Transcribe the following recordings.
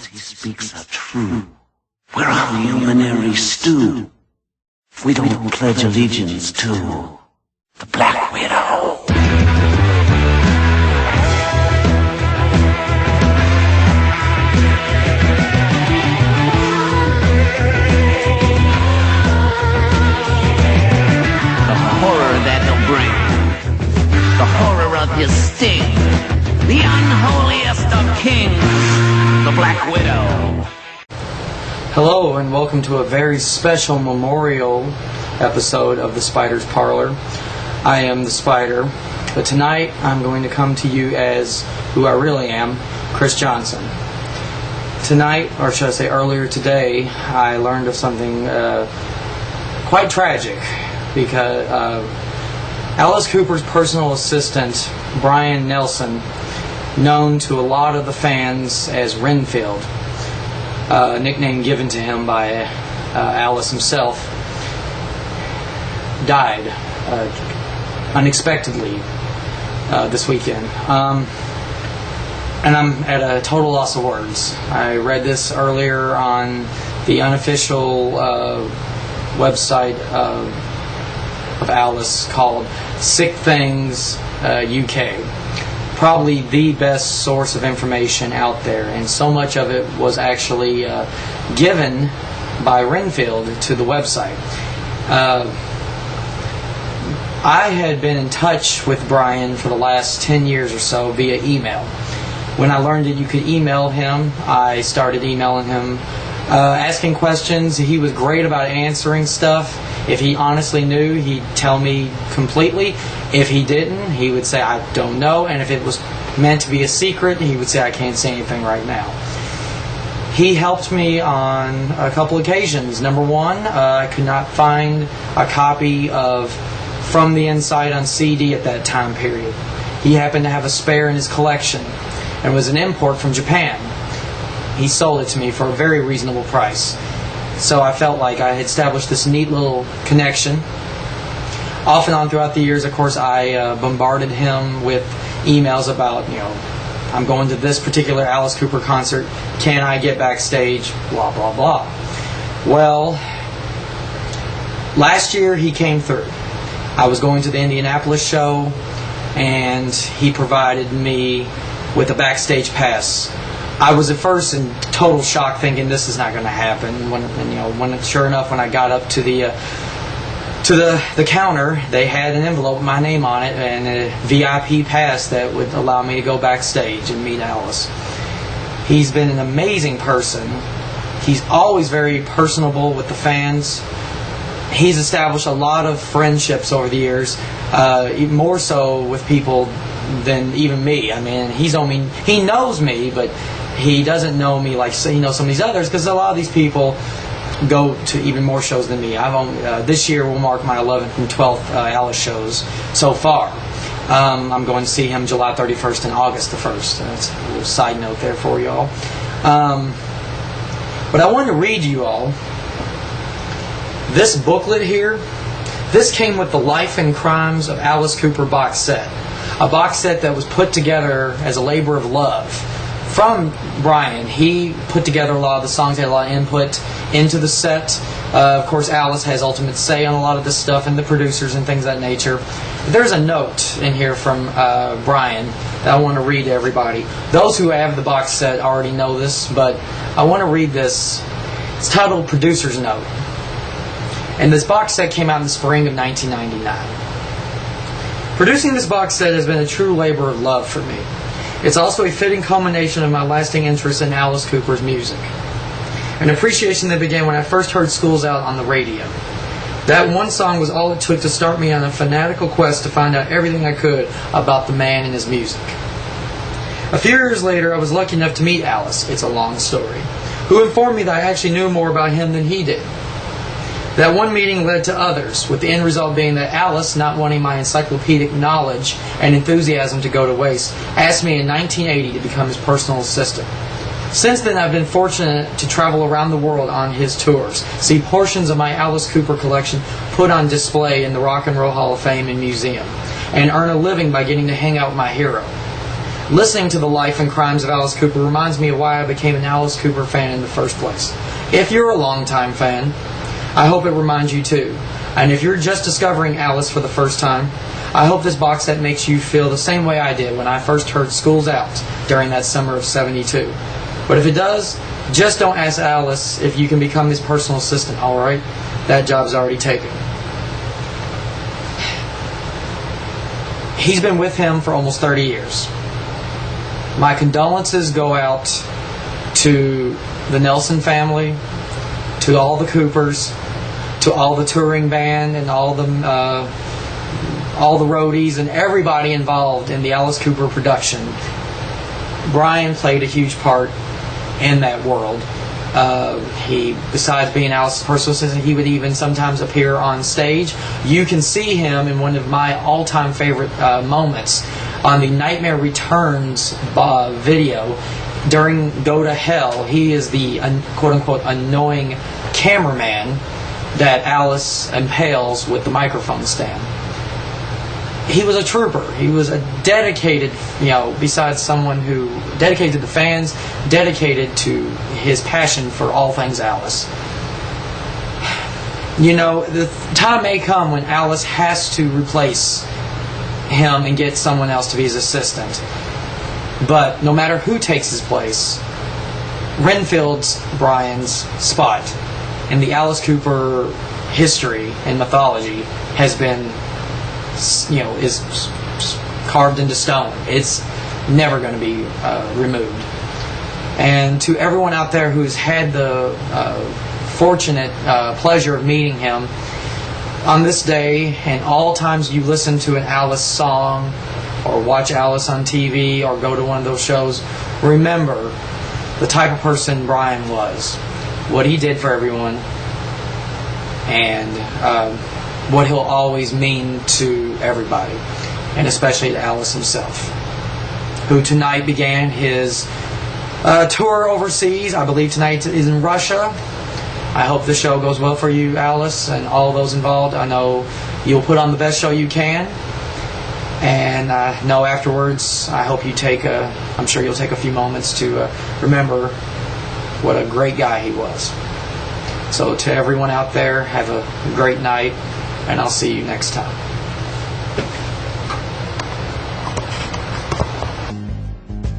words he speaks are true. We're a humanary stew. We don't pledge allegiance to the Black Widow. That he'll bring, the horror of his sting, the unholiest of kings, the Black Widow. Hello and welcome to a very special memorial episode of the Spider's Parlor. I am the Spider, but tonight I'm going to come to you as who I really am, Chris Johnson. Tonight, or should I say earlier today, I learned of something quite tragic, because Alice Cooper's personal assistant, Brian Nelson, known to a lot of the fans as Renfield, a nickname given to him by Alice himself, died unexpectedly this weekend. And I'm at a total loss of words. I read this earlier on the unofficial website of Alice called Sick Things UK. Probably the best source of information out there, and so much of it was actually given by Renfield to the website. I had been in touch with Brian for the last 10 years or so via email. When I learned that you could email him, I started emailing him, asking questions. He was great about answering stuff. If he honestly knew, he'd tell me completely. If he didn't, he would say, I don't know. And if it was meant to be a secret, he would say, I can't say anything right now. He helped me on a couple occasions. Number one, I could not find a copy of From the Inside on CD at that time period. He happened to have a spare in his collection, and it was an import from Japan. He sold it to me for a very reasonable price. So I felt like I had established this neat little connection. Off and on throughout the years, of course, I bombarded him with emails about, I'm going to this particular Alice Cooper concert. Can I get backstage? Blah, blah, blah. Well, last year he came through. I was going to the Indianapolis show, and he provided me with a backstage pass. I was at first in total shock, thinking this is not going to happen. When sure enough, when I got up to the counter, they had an envelope with my name on it and a VIP pass that would allow me to go backstage and meet Alice. He's been an amazing person. He's always very personable with the fans. He's established a lot of friendships over the years, even more so with people than even me. I mean, he knows me, but he doesn't know me like he knows some of these others, because a lot of these people go to even more shows than me. I've only this year will mark my 11th and 12th Alice shows so far. I'm going to see him July 31st and August the 1st. That's a little side note there for you all. But I wanted to read you all this booklet here. This came with the Life and Crimes of Alice Cooper box set. A box set that was put together as a labor of love from Brian. He put together a lot of the songs, had a lot of input into the set. Of course, Alice has ultimate say on a lot of this stuff, and the producers and things of that nature. There's a note in here from Brian that I want to read to everybody. Those who have the box set already know this, but I want to read this. It's titled Producer's Note. And this box set came out in the spring of 1999. Producing this box set has been a true labor of love for me. It's also a fitting culmination of my lasting interest in Alice Cooper's music. An appreciation that began when I first heard School's Out on the radio. That one song was all it took to start me on a fanatical quest to find out everything I could about the man and his music. A few years later, I was lucky enough to meet Alice, it's a long story, who informed me that I actually knew more about him than he did. That one meeting led to others, with the end result being that Alice, not wanting my encyclopedic knowledge and enthusiasm to go to waste, asked me in 1980 to become his personal assistant. Since then, I've been fortunate to travel around the world on his tours, see portions of my Alice Cooper collection put on display in the Rock and Roll Hall of Fame and Museum, and earn a living by getting to hang out with my hero. Listening to the life and crimes of Alice Cooper reminds me of why I became an Alice Cooper fan in the first place. If you're a longtime fan, I hope it reminds you too. And if you're just discovering Alice for the first time, I hope this box set makes you feel the same way I did when I first heard School's Out during that summer of '72. But if it does, just don't ask Alice if you can become his personal assistant, alright? That job's already taken. He's been with him for almost 30 years. My condolences go out to the Nelson family, to all the Coopers, to all the touring band and all the roadies and everybody involved in the Alice Cooper production. Brian played a huge part in that world. He, besides being Alice's personal assistant, he would even sometimes appear on stage. You can see him in one of my all-time favorite moments on the Nightmare Returns video. During Go to Hell, he is the quote-unquote annoying cameraman that Alice impales with the microphone stand. He was a trooper. He was a dedicated, besides someone who dedicated to the fans, dedicated to his passion for all things Alice. The time may come when Alice has to replace him and get someone else to be his assistant. But no matter who takes his place, Renfield's Brian's spot in the Alice Cooper history and mythology has been, is carved into stone. It's never going to be removed. And to everyone out there who's had the fortunate pleasure of meeting him on this day, and all times you listen to an Alice song or watch Alice on TV or go to one of those shows, remember the type of person Brian was, what he did for everyone, and what he'll always mean to everybody, and especially to Alice himself, who tonight began his tour overseas. I believe tonight is in Russia. I hope the show goes well for you, Alice, and all those involved. I know you'll put on the best show you can, and I know afterwards, I hope you I'm sure you'll take a few moments to remember what a great guy he was. So to everyone out there, have a great night, and I'll see you next time.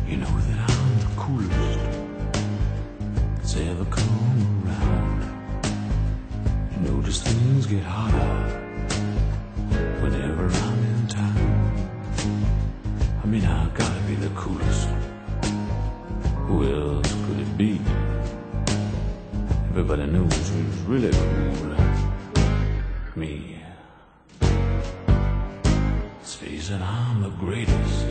You know that I'm the coolest that's ever come around. You notice things get hotter whenever I'm in town. I mean, I gotta be the coolest. Who else could it be? Everybody knows who's really cool. Me. Let's face it, I'm the greatest.